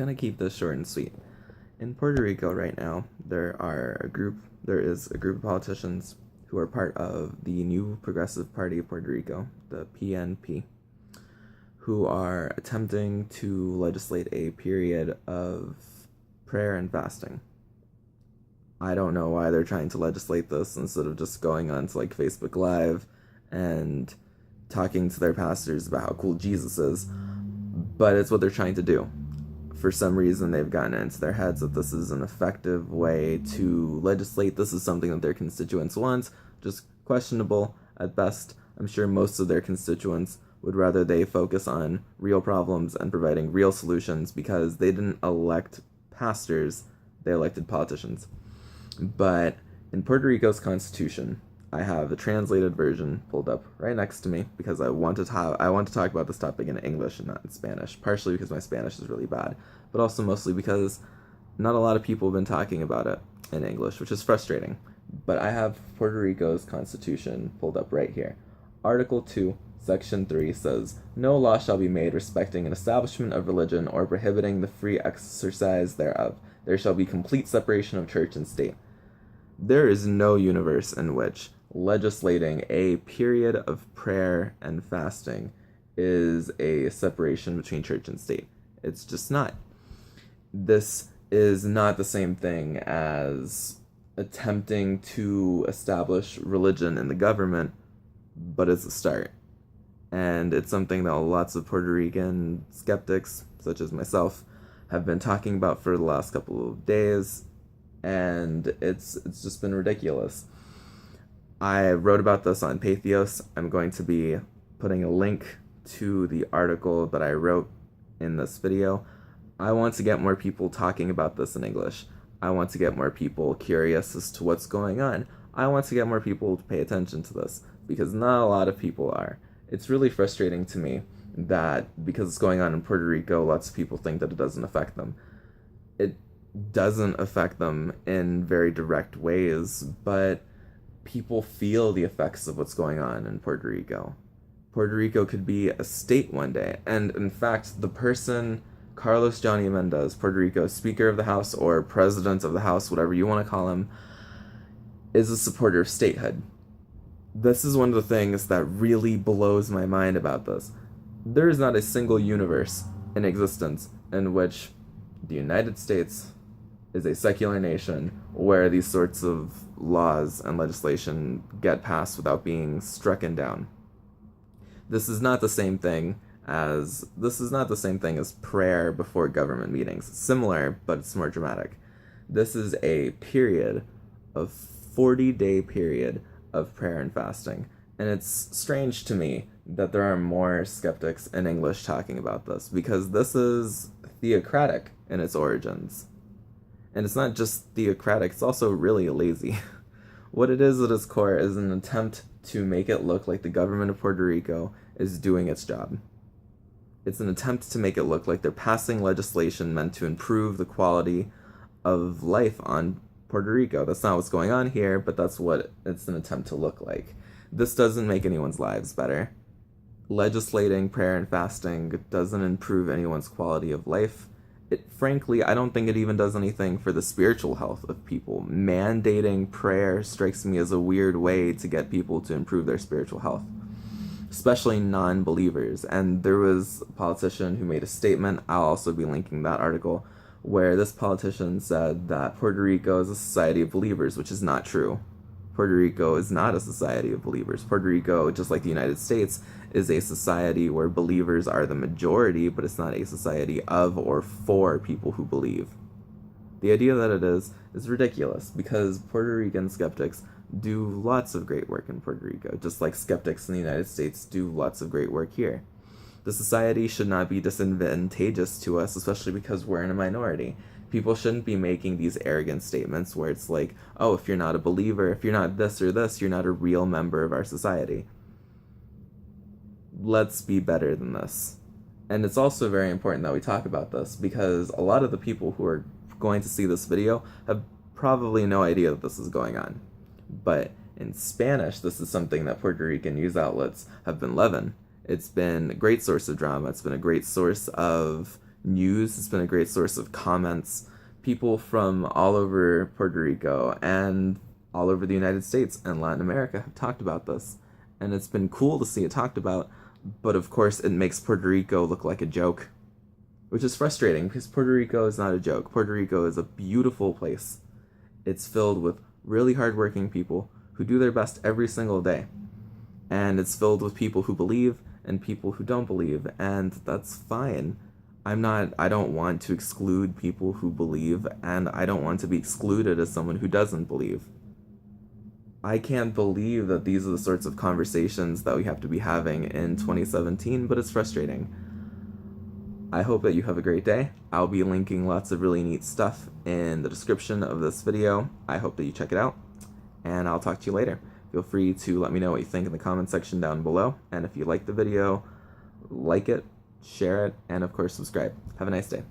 Gonna keep this short and sweet. In Puerto Rico right now, there is a group of politicians who are part of the New Progressive Party of Puerto Rico, the PNP, who are attempting to legislate a period of prayer and fasting. I don't know why they're trying to legislate this instead of just going on to like Facebook Live and talking to their pastors about how cool Jesus is, but it's what they're trying to do. For some reason, they've gotten it into their heads that this is an effective way to legislate. This is something that their constituents want, just questionable at best. I'm sure most of their constituents would rather they focus on real problems and providing real solutions because they didn't elect pastors, they elected politicians. But in Puerto Rico's constitution, I have a translated version pulled up right next to me because I want to talk about this topic in English and not in Spanish, partially because my Spanish is really bad, but also mostly because not a lot of people have been talking about it in English, which is frustrating. But I have Puerto Rico's constitution pulled up right here. Article 2, Section 3 says, "No law shall be made respecting an establishment of religion or prohibiting the free exercise thereof. There shall be complete separation of church and state." There is no universe in which legislating a period of prayer and fasting is a separation between church and state. It's just not. This is not the same thing as attempting to establish religion in the government, but it's a start. And it's something that lots of Puerto Rican skeptics, such as myself, have been talking about for the last couple of days, and it's just been ridiculous. I wrote about this on Pathos. I'm going to be putting a link to the article that I wrote in this video. I want to get more people talking about this in English. I want to get more people curious as to what's going on. I want to get more people to pay attention to this because not a lot of people are. It's really frustrating to me that because it's going on in Puerto Rico, lots of people think that it doesn't affect them. It doesn't affect them in very direct ways, but people feel the effects of what's going on in Puerto Rico. Puerto Rico could be a state one day, and in fact, the person, Carlos Johnny Mendez, Puerto Rico's Speaker of the House or President of the House, whatever you want to call him, is a supporter of statehood. This is one of the things that really blows my mind about this. There is not a single universe in existence in which the United States is a secular nation where these sorts of laws and legislation get passed without being stricken down. This is not the same thing as prayer before government meetings. It's similar, but it's more dramatic. This is a period of 40-day period of prayer and fasting. And it's strange to me that there are more skeptics in English talking about this because this is theocratic in its origins. And it's not just theocratic, it's also really lazy. What it is at its core is an attempt to make it look like the government of Puerto Rico is doing its job. It's an attempt to make it look like they're passing legislation meant to improve the quality of life on Puerto Rico. That's not what's going on here, but that's what it's an attempt to look like. This doesn't make anyone's lives better. Legislating prayer and fasting doesn't improve anyone's quality of life. Frankly, I don't think it even does anything for the spiritual health of people. Mandating prayer strikes me as a weird way to get people to improve their spiritual health, especially non-believers. And there was a politician who made a statement, I'll also be linking that article, where this politician said that Puerto Rico is a society of believers, which is not true. Puerto Rico is not a society of believers. Puerto Rico, just like the United States, is a society where believers are the majority, but it's not a society of or for people who believe. The idea that it is ridiculous because Puerto Rican skeptics do lots of great work in Puerto Rico, just like skeptics in the United States do lots of great work here. The society should not be disadvantageous to us, especially because we're in a minority. People shouldn't be making these arrogant statements where it's like, oh, if you're not a believer, if you're not this or this, you're not a real member of our society. Let's be better than this. And it's also very important that we talk about this because a lot of the people who are going to see this video have probably no idea that this is going on. But in Spanish, this is something that Puerto Rican news outlets have been loving. It's been a great source of drama. It's been a great source of news. It's been a great source of comments. People from all over Puerto Rico and all over the United States and Latin America have talked about this. And it's been cool to see it talked about, but of course it makes Puerto Rico look like a joke, which is frustrating because Puerto Rico is not a joke. Puerto Rico is a beautiful place. It's filled with really hardworking people who do their best every single day. And it's filled with people who believe and people who don't believe, and that's fine. I don't want to exclude people who believe, and I don't want to be excluded as someone who doesn't believe. I can't believe that these are the sorts of conversations that we have to be having in 2017, but it's frustrating. I hope that you have a great day. I'll be linking lots of really neat stuff in the description of this video. I hope that you check it out, and I'll talk to you later. Feel free to let me know what you think in the comment section down below, and if you like the video, like it, share it, and of course subscribe. Have a nice day.